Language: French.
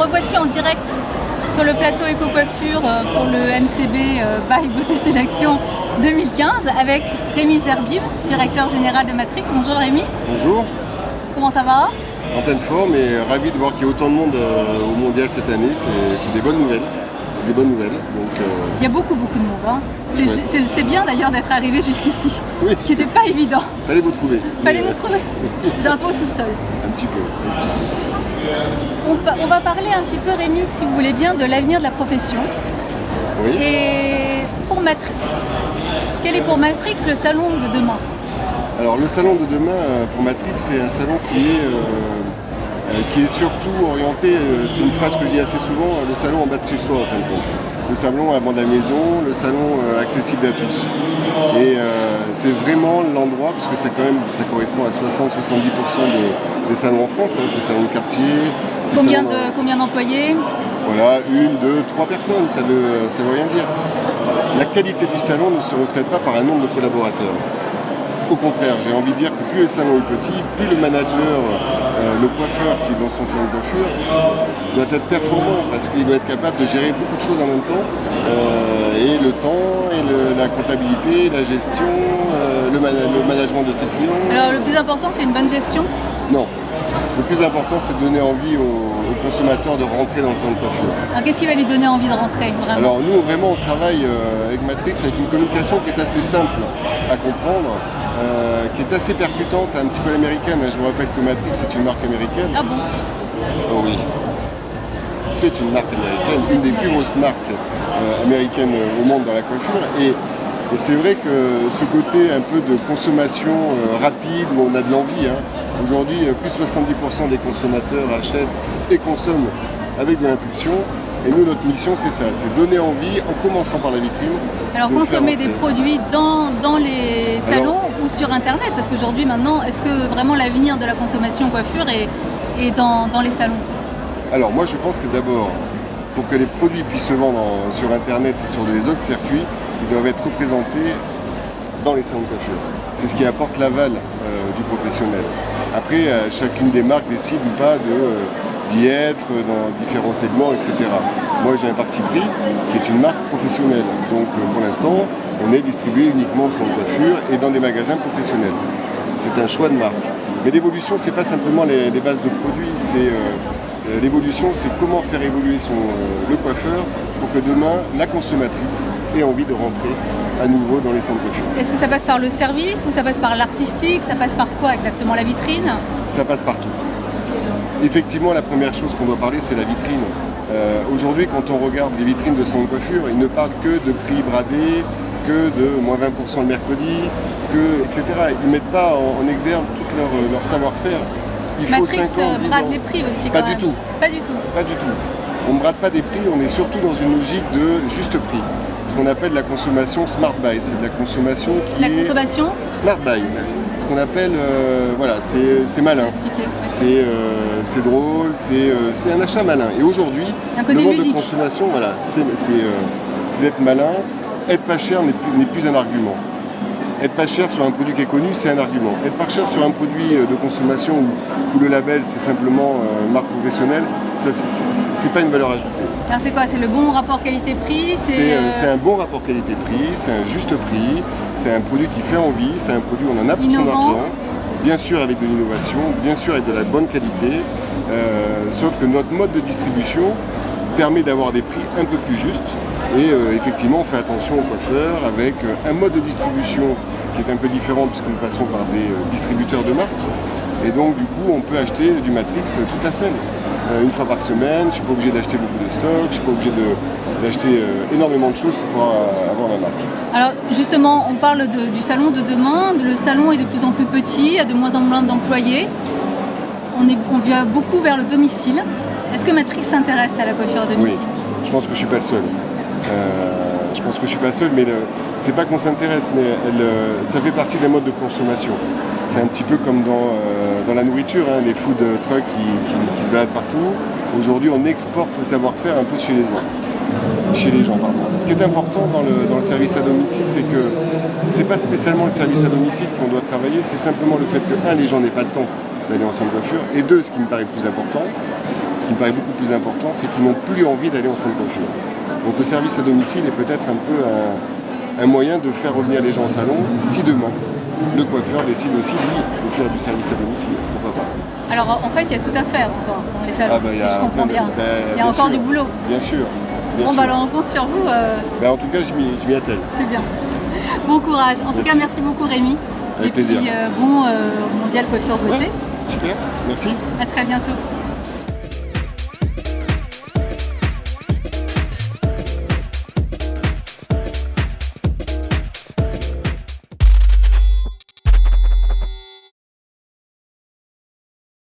revoici en direct sur le plateau Éco-Coiffure pour le MCB by Beauté Sélection 2015 avec Rémi Zerbib, directeur général de Matrix. Bonjour Rémi. Bonjour. Comment ça va? En pleine forme et ravi de voir qu'il y a autant de monde au Mondial cette année. C'est des bonnes nouvelles. C'est des bonnes nouvelles. Donc, Il y a beaucoup de monde. Hein. C'est bien d'ailleurs d'être arrivé jusqu'ici, oui, ce qui n'était pas évident. Fallait vous trouver. Fallait nous trouver. D'un peu au sous-sol. Un petit peu. On va parler un petit peu, Rémi, si vous voulez bien, de l'avenir de la profession. Oui. Et pour Matrix, quel est pour Matrix le salon de demain? Alors le salon de demain pour Matrix, c'est un salon qui est surtout orienté, c'est une phrase que je dis assez souvent, le salon en bas de chez soi en fin de compte. Le salon avant de la maison, le salon accessible à tous. Et c'est vraiment l'endroit, parce que ça correspond à 60-70% des salons en France, hein, ces salons de quartier. Combien d'employés? Voilà, 1, 2, 3 personnes, ça veut rien dire. La qualité du salon ne se reflète pas par un nombre de collaborateurs. Au contraire, j'ai envie de dire que plus le salon est petit, plus le manager, le coiffeur qui est dans son salon de coiffure, doit être performant parce qu'il doit être capable de gérer beaucoup de choses en même temps. Et le temps, et la comptabilité, la gestion, le management de ses clients. Alors le plus important, c'est une bonne gestion? Non. Le plus important, c'est de donner envie aux consommateurs de rentrer dans le salon de coiffure. Alors qu'est-ce qui va lui donner envie de rentrer vraiment? Alors nous, vraiment, on travaille avec Matrix avec une communication qui est assez simple à comprendre. Qui est assez percutante, un petit peu américaine. Je vous rappelle que Matrix est une marque américaine. Ah bon? Oh oui. C'est une marque américaine, une des plus grosses marques américaines au monde dans la coiffure. Et c'est vrai que ce côté un peu de consommation rapide, où on a de l'envie, hein. Aujourd'hui, plus de 70% des consommateurs achètent et consomment avec de l'impulsion. Et nous, notre mission, c'est ça, c'est donner envie en commençant par la vitrine. Alors consommer des produits dans les salons ou sur Internet? Parce qu'aujourd'hui, maintenant, est-ce que vraiment l'avenir de la consommation coiffure est dans les salons? Alors moi, je pense que d'abord, pour que les produits puissent se vendre sur Internet et sur les autres circuits, ils doivent être représentés dans les salons de coiffure. C'est ce qui apporte l'aval du professionnel. Après, chacune des marques décide ou pas d'y être dans différents segments, etc. Moi, j'ai un parti pris qui est une marque professionnelle. Donc, pour l'instant, on est distribué uniquement au salon de coiffure et dans des magasins professionnels. C'est un choix de marque. Mais l'évolution, c'est pas simplement les bases de produits. L'évolution, c'est comment faire évoluer le coiffeur pour que demain, la consommatrice ait envie de rentrer à nouveau dans les salons de coiffure. Est-ce que ça passe par le service ou ça passe par l'artistique? Ça passe par quoi exactement? La vitrine? Ça passe partout. Effectivement, la première chose qu'on doit parler, c'est la vitrine. Aujourd'hui, quand on regarde les vitrines de salons de coiffure, ils ne parlent que de prix bradés, que de moins 20% le mercredi, etc. Ils ne mettent pas en exergue tout leur savoir-faire. Il faut Matrix 5 ans, 10 brade ans. les prix aussi Pas quand du même. tout. Pas du tout. Pas du tout. On ne brade pas des prix, on est surtout dans une logique de juste prix. Ce qu'on appelle la consommation smart buy. C'est de la consommation La consommation smart buy. Ce qu'on appelle, c'est malin. C'est drôle, c'est un achat malin. Et aujourd'hui, le mode de consommation, voilà, c'est d'être malin. Être pas cher n'est plus un argument. Être pas cher sur un produit qui est connu, c'est un argument. Être pas cher sur un produit de consommation où le label, c'est simplement marque professionnelle, c'est pas une valeur ajoutée. Alors c'est quoi? C'est le bon rapport qualité-prix? C'est un bon rapport qualité-prix, c'est un juste prix, c'est un produit qui fait envie, c'est un produit où on en a pour son argent. Bien sûr avec de l'innovation, bien sûr avec de la bonne qualité, sauf que notre mode de distribution permet d'avoir des prix un peu plus justes. Et effectivement, on fait attention aux coiffeurs avec un mode de distribution qui est un peu différent puisque nous passons par des distributeurs de marque. Et donc, du coup, on peut acheter du Matrix toute la semaine. Une fois par semaine, je ne suis pas obligé d'acheter beaucoup de stock, je ne suis pas obligé d'acheter énormément de choses pour pouvoir avoir la marque. Alors justement, on parle du salon de demain. Le salon est de plus en plus petit, il y a de moins en moins d'employés. On vient beaucoup vers le domicile. Est-ce que Matrix s'intéresse à la coiffure à domicile? Oui, je pense que je ne suis pas le seul. Je pense que je ne suis pas seul, mais c'est pas qu'on s'intéresse, mais ça fait partie des modes de consommation. C'est un petit peu comme dans la nourriture, hein, les food trucks qui se baladent partout. Aujourd'hui, on exporte le savoir-faire un peu chez les gens. Ce qui est important dans le service à domicile, c'est que c'est pas spécialement le service à domicile qu'on doit travailler, c'est simplement le fait que, les gens n'aient pas le temps d'aller en salon de coiffure, et deux, ce qui me paraît le plus important, ce qui me paraît beaucoup plus important, c'est qu'ils n'ont plus envie d'aller en salon de coiffure. Donc le service à domicile est peut-être un peu un moyen de faire revenir les gens au salon, si demain le coiffeur décide aussi, lui, de faire du service à domicile. Pourquoi pas? Alors en fait, il y a tout à faire encore dans les salons, si je comprends bien. Il y a encore du boulot. Bien sûr. Bien Bon, sûr. alors on compte sur vous. En tout cas, je m'y attelle. C'est bien. Bon courage. En tout cas, merci beaucoup Rémi. Avec plaisir. Et puis bon mondial coiffure beauté. Ouais, super, merci. À très bientôt.